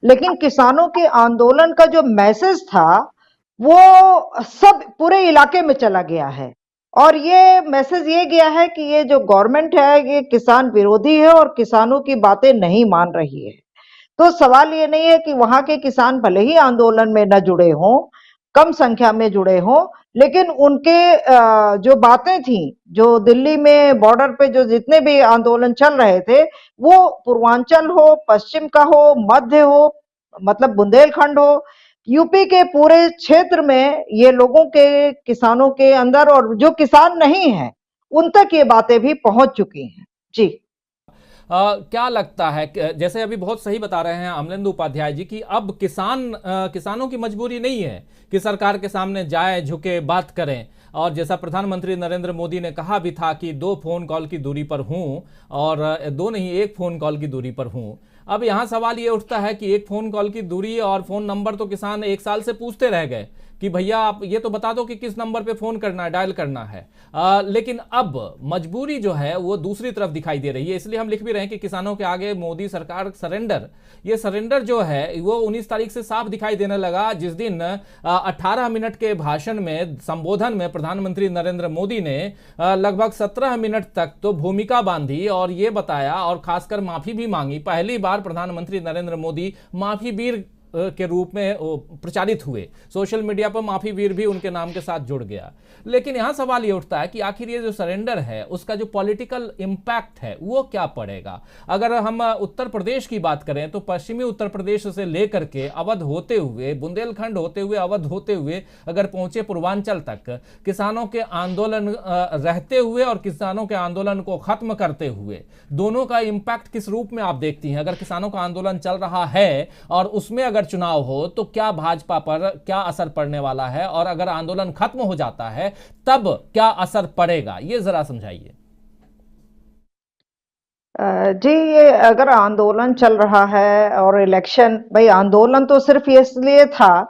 लेकिन किसानों के आंदोलन का जो मैसेज था वो सब पूरे इलाके में चला गया है। और ये मैसेज ये गया है कि ये जो गवर्नमेंट है ये किसान विरोधी है और किसानों की बातें नहीं मान रही है। तो सवाल ये नहीं है कि वहां के किसान भले ही आंदोलन में न जुड़े हों, कम संख्या में जुड़े हों, लेकिन उनके जो बातें थी, जो दिल्ली में बॉर्डर पे जो जितने भी आंदोलन चल रहे थे, वो पूर्वांचल हो, पश्चिम का हो, मध्य हो, मतलब बुंदेलखंड हो, यूपी के पूरे क्षेत्र में ये लोगों के, किसानों के अंदर, और जो किसान नहीं है उन तक ये बातें भी पहुंच चुकी हैं। जी। क्या लगता है जैसे अभी बहुत सही बता रहे हैं अमलेंदु उपाध्याय जी कि अब किसानों की मजबूरी नहीं है कि सरकार के सामने जाए, झुके, बात करें। और जैसा प्रधानमंत्री नरेंद्र मोदी ने कहा भी था कि 2 फोन कॉल की दूरी पर हूं, और 2 नहीं 1 फोन कॉल की दूरी पर हूं। अब यहां सवाल ये उठता है कि 1 फोन कॉल की दूरी और फोन नंबर तो किसान 1 साल से पूछते रह गए कि भैया आप ये तो बता दो कि किस नंबर पे फोन करना है, डायल करना है। लेकिन अब मजबूरी जो है वो दूसरी तरफ दिखाई दे रही है। इसलिए हम लिख भी रहे हैं कि किसानों के आगे मोदी सरकार सरेंडर, ये सरेंडर जो है वो 19 तारीख से साफ दिखाई देने लगा, जिस दिन 18 मिनट के भाषण में, संबोधन में प्रधानमंत्री नरेंद्र मोदी ने लगभग 17 मिनट तक तो भूमिका बांधी और ये बताया और खासकर माफी भी मांगी। पहली बार प्रधानमंत्री नरेंद्र मोदी माफी वीर के रूप में प्रचारित हुए। सोशल मीडिया पर माफी वीर भी उनके नाम के साथ जुड़ गया। लेकिन यहां सवाल ये उठता है कि आखिर ये जो सरेंडर है उसका जो पॉलिटिकल इंपैक्ट है वो क्या पड़ेगा। अगर हम उत्तर प्रदेश की बात करें तो पश्चिमी उत्तर प्रदेश से लेकर के अवध होते हुए, बुंदेलखंड होते हुए, अवध होते हुए अगर पहुंचे पूर्वांचल तक, किसानों के आंदोलन रहते हुए और किसानों के आंदोलन को खत्म करते हुए, दोनों का इंपैक्ट किस रूप में आप देखती हैं? अगर किसानों का आंदोलन चल रहा है और उसमें अगर चुनाव हो तो क्या भाजपा पर क्या असर पड़ने वाला है, और अगर आंदोलन खत्म हो जाता है तब क्या असर पड़ेगा, ये जरा समझाइए। जी, ये अगर आंदोलन चल रहा है और इलेक्शन, भाई आंदोलन तो सिर्फ ये इसलिए था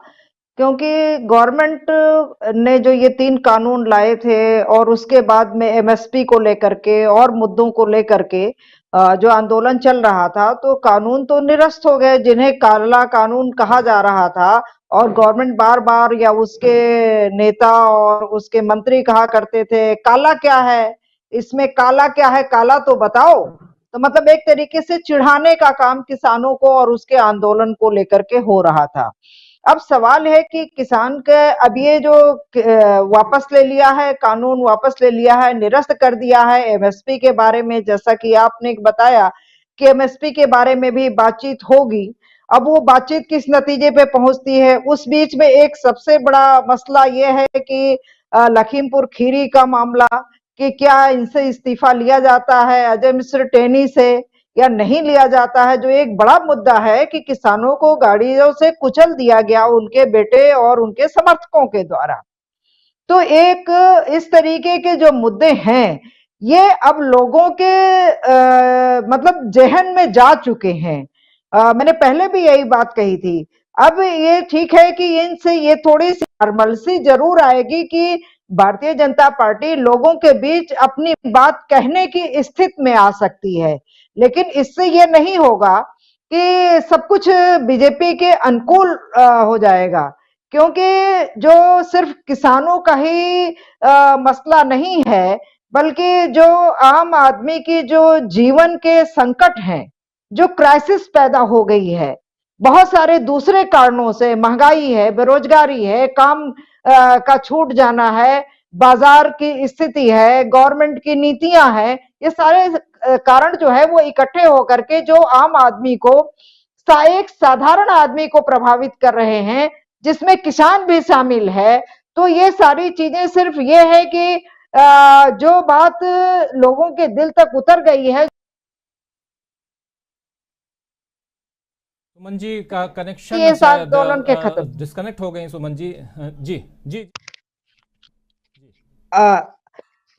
क्योंकि गवर्नमेंट ने जो ये 3 कानून लाए थे और उसके बाद में एमएसपी को लेकर के और मुद्दों को लेकर के जो आंदोलन चल रहा था, तो कानून तो निरस्त हो गए जिन्हें काला कानून कहा जा रहा था। और गवर्नमेंट बार बार, या उसके नेता और उसके मंत्री कहा करते थे, काला क्या है इसमें, काला क्या है, काला तो बताओ। तो मतलब एक तरीके से चिढ़ाने का काम किसानों को और उसके आंदोलन को लेकर के हो रहा था। अब सवाल है कि किसान के, अब ये जो वापस ले लिया है, कानून वापस ले लिया है, निरस्त कर दिया है एमएसपी के बारे में, जैसा कि आपने बताया कि एमएसपी के बारे में भी बातचीत होगी। अब वो बातचीत किस नतीजे पे पहुंचती है, उस बीच में एक सबसे बड़ा मसला ये है कि लखीमपुर खीरी का मामला, कि क्या इनसे इस्तीफा लिया जाता है अजय मिश्र टेनी से या नहीं लिया जाता है, जो एक बड़ा मुद्दा है कि किसानों को गाड़ियों से कुचल दिया गया उनके बेटे और उनके समर्थकों के द्वारा। तो एक इस तरीके के जो मुद्दे हैं, ये अब लोगों के मतलब ज़हन में जा चुके हैं। मैंने पहले भी यही बात कही थी। अब ये ठीक है कि इनसे ये थोड़ी-सी नॉर्मलसी ज़रूर आएगी कि भारतीय जनता पार्टी लोगों के बीच अपनी बात कहने की स्थिति में आ सकती है। लेकिन इससे ये नहीं होगा कि सब कुछ बीजेपी के अनुकूल हो जाएगा। क्योंकि जो सिर्फ किसानों का ही मसला नहीं है, बल्कि जो आम आदमी की जो जीवन के संकट हैं, जो क्राइसिस पैदा हो गई है, बहुत सारे दूसरे कारणों से, महंगाई है, बेरोजगारी है, काम का छूट जाना है, बाजार की स्थिति है, गवर्नमेंट की नीतियां हैं, ये सारे कारण जो है वो इकट्ठे होकर के जो आम आदमी को, एक साधारण आदमी को प्रभावित कर रहे हैं, जिसमें किसान भी शामिल है। तो ये सारी चीजें सिर्फ ये है कि जो बात लोगों के दिल तक उतर गई है, सुमन जी का कनेक्शन ये इस शायद आंदोलन के खत्म। डिस्कनेक्ट हो गई। सुमन जी, जी जी जी। आ,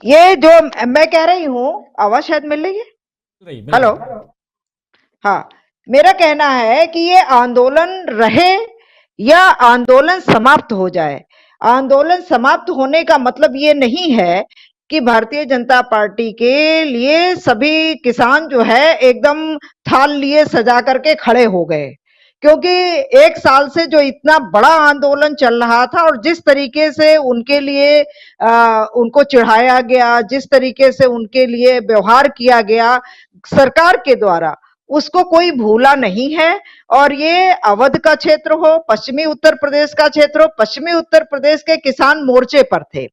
ये जो मैं कह रही हूँ, आवाज शायद मिल रही है। मिल हेलो। रही। हाँ, मेरा कहना है कि ये आंदोलन रहे या आंदोलन समाप्त हो जाए, आंदोलन समाप्त होने का मतलब ये नहीं है कि भारतीय जनता पार्टी के लिए सभी किसान जो है एकदम थाल लिए सजा करके खड़े हो गए, क्योंकि 1 साल से जो इतना बड़ा आंदोलन चल रहा था और जिस तरीके से उनके लिए उनको चिढ़ाया गया, जिस तरीके से उनके लिए व्यवहार किया गया सरकार के द्वारा, उसको कोई भूला नहीं है। और ये अवध का क्षेत्र हो, पश्चिमी उत्तर प्रदेश का क्षेत्र हो, पश्चिमी उत्तर प्रदेश के किसान मोर्चे पर थे,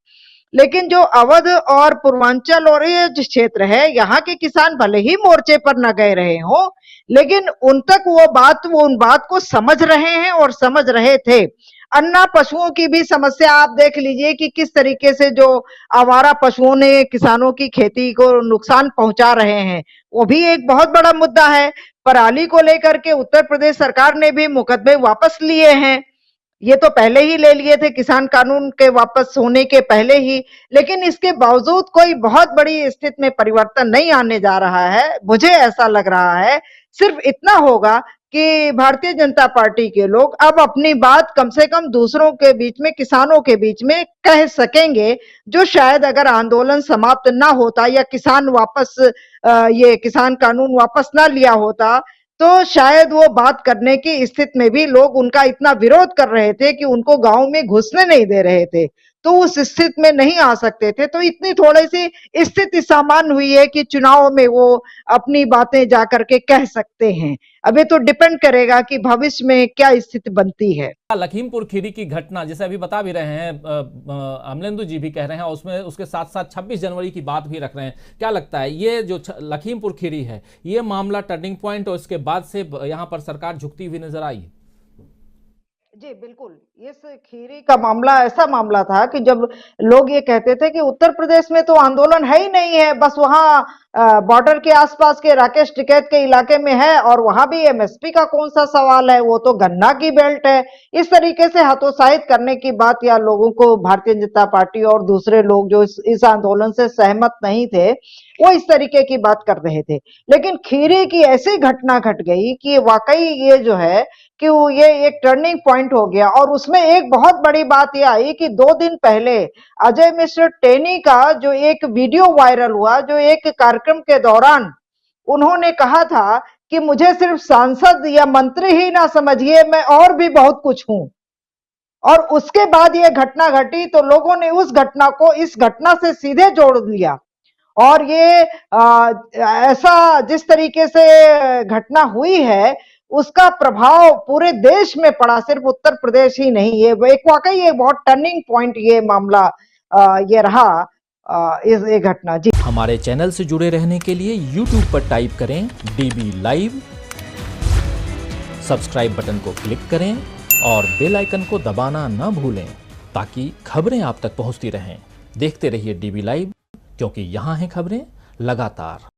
लेकिन जो अवध और पूर्वांचल और ये जो क्षेत्र है, यहाँ के किसान भले ही मोर्चे पर न गए रहे हो, लेकिन उन तक वो उन बात को समझ रहे हैं और समझ रहे थे। अन्ना पशुओं की भी समस्या आप देख लीजिए कि किस तरीके से जो आवारा पशुओं ने किसानों की खेती को नुकसान पहुंचा रहे हैं, वो भी एक बहुत बड़ा मुद्दा है। पराली को लेकर के उत्तर प्रदेश सरकार ने भी मुकदमे वापस लिए हैं, ये तो पहले ही ले लिए थे किसान कानून के वापस होने के पहले ही, लेकिन इसके बावजूद कोई बहुत बड़ी स्थिति में परिवर्तन नहीं आने जा रहा है। मुझे ऐसा लग रहा है सिर्फ इतना होगा कि भारतीय जनता पार्टी के लोग अब अपनी बात कम से कम दूसरों के बीच में, किसानों के बीच में कह सकेंगे, जो शायद अगर आंदोलन समाप्त ना होता या किसान वापस ये किसान कानून वापस ना लिया होता, तो शायद वो बात करने की स्थिति में भी लोग उनका इतना विरोध कर रहे थे कि उनको गांव में घुसने नहीं दे रहे थे, तो उस स्थिति में नहीं आ सकते थे। तो इतनी थोड़ी सी स्थिति सामान्य हुई है कि चुनाव में वो अपनी बातें जाकर के कह सकते हैं। अब ये तो डिपेंड करेगा कि भविष्य में क्या स्थिति बनती है। लखीमपुर खीरी की घटना जैसे अभी बता भी रहे हैं, अमलेंदु जी भी कह रहे हैं, उसमें उसके साथ साथ 26 जनवरी की बात भी रख रहे हैं। क्या लगता है ये जो लखीमपुर खीरी है, ये मामला टर्निंग पॉइंट और इसके बाद से यहाँ पर सरकार झुकती हुई नजर आई? जी बिल्कुल, इस खीरी का मामला ऐसा मामला था कि जब लोग ये कहते थे कि उत्तर प्रदेश में तो आंदोलन है ही नहीं है, बस वहां बॉर्डर के आसपास के राकेश टिकैत के इलाके में है, और वहां भी एमएसपी का कौन सा सवाल है, वो तो गन्ना की बेल्ट है। इस तरीके से हतोत्साहित करने की बात, या लोगों को भारतीय जनता पार्टी और दूसरे लोग जो इस आंदोलन से सहमत नहीं थे, वो इस तरीके की बात कर रहे थे। लेकिन खीरी की ऐसी घटना घट गई कि वाकई ये जो है कि ये एक टर्निंग पॉइंट हो गया। और उसमें एक बहुत बड़ी बात ये आई कि 2 दिन पहले अजय मिश्र टेनी का जो एक वीडियो वायरल हुआ, जो एक कार्यक्रम के दौरान उन्होंने कहा था कि मुझे सिर्फ सांसद या मंत्री ही ना समझिए, मैं और भी बहुत कुछ हूं। और उसके बाद ये घटना घटी तो लोगों ने उस घटना को इस घटना से सीधे जोड़ लिया। और ये ऐसा जिस तरीके से घटना हुई है, उसका प्रभाव पूरे देश में पड़ा, सिर्फ उत्तर प्रदेश ही नहीं। ये एक वाकई ये बहुत टर्निंग पॉइंट ये मामला ये रहा, ये घटना। जी, हमारे चैनल से जुड़े रहने के लिए YouTube पर टाइप करें DB लाइव, सब्सक्राइब बटन को क्लिक करें और बेल आइकन को दबाना न भूलें ताकि खबरें आप तक पहुंचती रहें। देखते रहिए DB लाइव, क्योंकि यहाँ हैं खबरें लगातार।